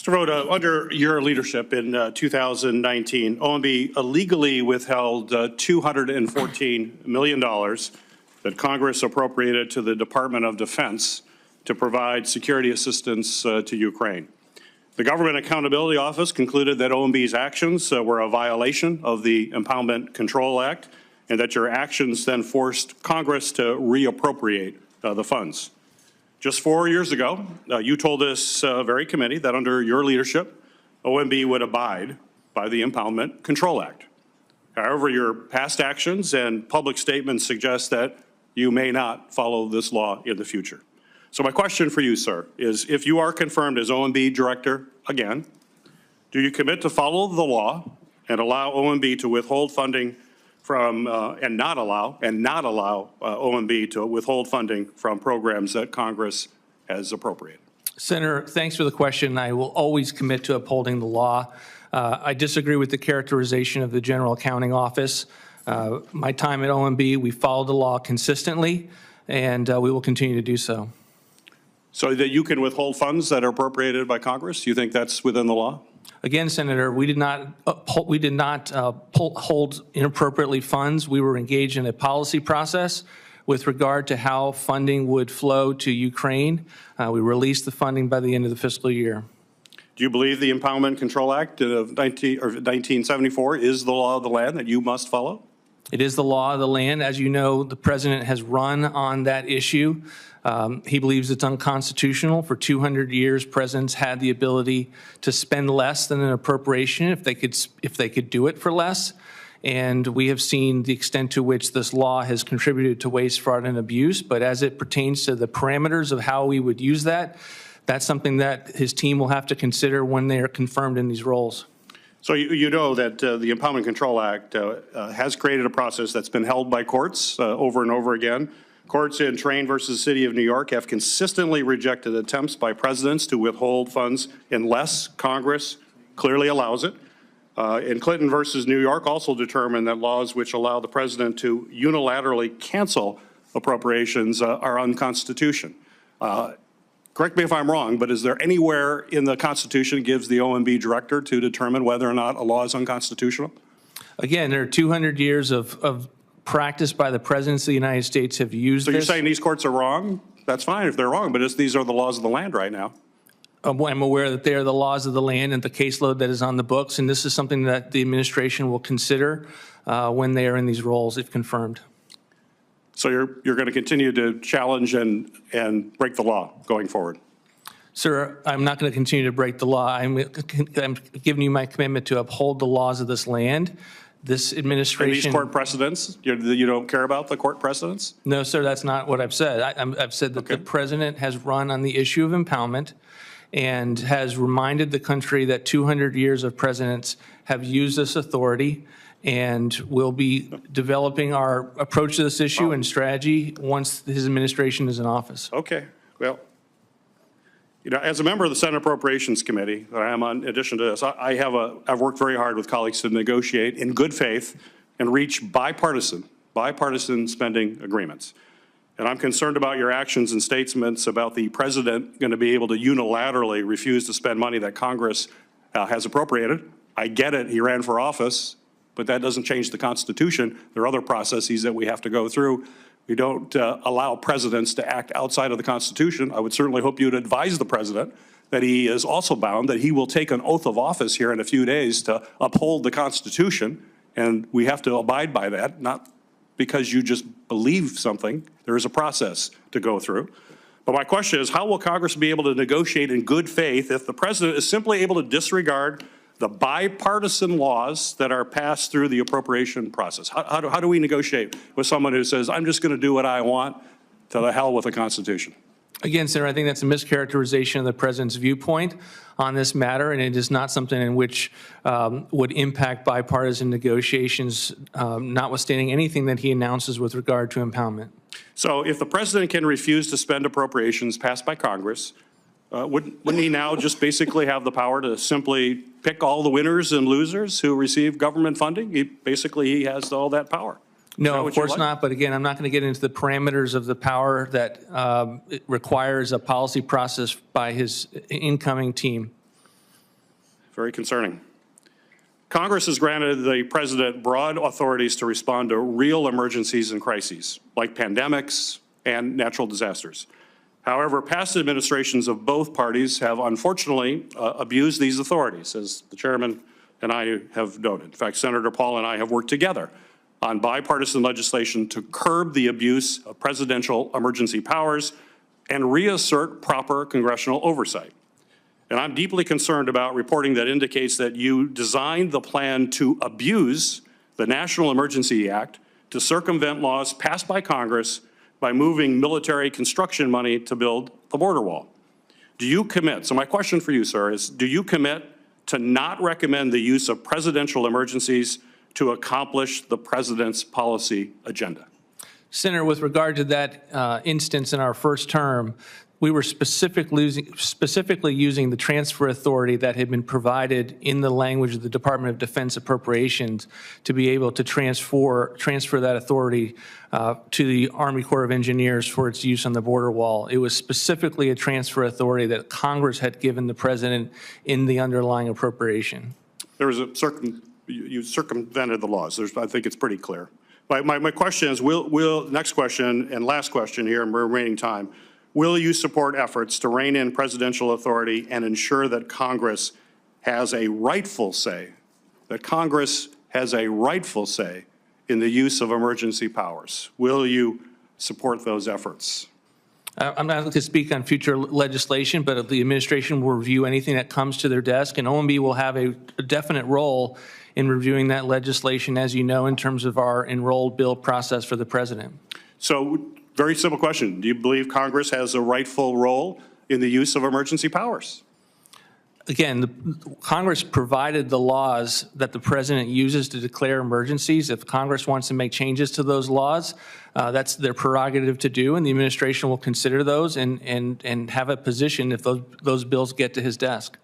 Mr. Vought, under your leadership in 2019, OMB illegally withheld $214 million that Congress appropriated to the Department of Defense to provide security assistance to Ukraine. The Government Accountability Office concluded that OMB's actions were a violation of the Impoundment Control Act and that your actions then forced Congress to reappropriate the funds. Just 4 years ago, you told this very committee that under your leadership, OMB would abide by the Impoundment Control Act. However, your past actions and public statements suggest that you may not follow this law in the future. So my question for you, sir, is if you are confirmed as OMB director again, do you commit to follow the law and allow OMB to withhold funding from and not allow OMB to withhold funding from programs that Congress has appropriated? Senator, thanks for the question. I will always commit to upholding the law. I disagree with the characterization of the General Accounting Office. My time at OMB, we followed the law consistently, and we will continue to do so. So that you can withhold funds that are appropriated by Congress? You think that's within the law? Again, Senator, we did not hold inappropriately funds. We were engaged in a policy process with regard to how funding would flow to Ukraine. We released the funding by the end of the fiscal year. Do you believe the Impoundment Control Act of 1974 is the law of the land that you must follow? It is the law of the land. As you know, the president has run on that issue. He believes it's unconstitutional. For 200 years, presidents had the ability to spend less than an appropriation if they could do it for less. And we have seen the extent to which this law has contributed to waste, fraud, and abuse. But as it pertains to the parameters of how we would use that, that's something that his team will have to consider when they are confirmed in these roles. So you know that the Impoundment Control Act has created a process that's been held by courts over and over again. Courts in Train versus City of New York have consistently rejected attempts by presidents to withhold funds unless Congress clearly allows it. In Clinton versus New York also determined that laws which allow the president to unilaterally cancel appropriations are unconstitutional. Correct me if I'm wrong, but is there anywhere in the Constitution that gives the OMB director to determine whether or not a law is unconstitutional? Again, there are 200 years of practice by the presidents of the United States have used this. So you're saying these courts are wrong? That's fine if they're wrong, but these are the laws of the land right now. I'm aware that they are the laws of the land and the caseload that is on the books, and this is something that the administration will consider when they are in these roles, if confirmed. So you're going to continue to challenge and break the law going forward? Sir, I'm not going to continue to break the law. I'm giving you my commitment to uphold the laws of this land. This administration. And these court precedents? You don't care about the court precedents? No, sir, that's not what I've said. I've said that the president has run on the issue of impoundment and has reminded the country that 200 years of presidents have used this authority, and we'll be developing our approach to this issue and strategy once his administration is in office. Okay. Well, you know, as a member of the Senate Appropriations Committee that I am on, in addition to this, I've worked very hard with colleagues to negotiate in good faith and reach bipartisan spending agreements. And I'm concerned about your actions and statements about the president going to be able to unilaterally refuse to spend money that Congress has appropriated. I get it, he ran for office, but that doesn't change the Constitution. There are other processes that we have to go through. We don't allow presidents to act outside of the Constitution. I would certainly hope you'd advise the president that he is also bound, that he will take an oath of office here in a few days to uphold the Constitution, and we have to abide by that, not because you just believe something. There is a process to go through. But my question is, how will Congress be able to negotiate in good faith if the president is simply able to disregard the bipartisan laws that are passed through the appropriation process? How do we negotiate with someone who says, I'm just going to do what I want, to the hell with the Constitution? Again, Senator, I think that's a mischaracterization of the president's viewpoint on this matter, and it is not something in which would impact bipartisan negotiations, notwithstanding anything that he announces with regard to impoundment. So if the president can refuse to spend appropriations passed by Congress, wouldn't he now just basically have the power to simply pick all the winners and losers who receive government funding? He has all that power. No, of course not. But again, I'm not going to get into the parameters of the power that it requires a policy process by his incoming team. Very concerning. Congress has granted the president broad authorities to respond to real emergencies and crises, like pandemics and natural disasters. However, past administrations of both parties have unfortunately abused these authorities, as the chairman and I have noted. In fact, Senator Paul and I have worked together on bipartisan legislation to curb the abuse of presidential emergency powers and reassert proper congressional oversight. And I'm deeply concerned about reporting that indicates that you designed the plan to abuse the National Emergency Act to circumvent laws passed by Congress by moving military construction money to build the border wall. Do you commit, so my question for you, sir, is do you commit to not recommend the use of presidential emergencies to accomplish the president's policy agenda? Senator, with regard to that instance in our first term, we were specifically using the transfer authority that had been provided in the language of the Department of Defense appropriations to be able to transfer that authority to the Army Corps of Engineers for its use on the border wall. It was specifically a transfer authority that Congress had given the president in the underlying appropriation. There was you circumvented the laws. I think it's pretty clear. My question is, next question and last question here in remaining time, will you support efforts to rein in presidential authority and ensure that Congress has a rightful say, in the use of emergency powers? Will you support those efforts? I'm not going to speak on future legislation, but the administration will review anything that comes to their desk, and OMB will have a definite role in reviewing that legislation, as you know, in terms of our enrolled bill process for the president. So, very simple question. Do you believe Congress has a rightful role in the use of emergency powers? Again, Congress provided the laws that the president uses to declare emergencies. If Congress wants to make changes to those laws, that's their prerogative to do, and the administration will consider those and have a position if those bills get to his desk.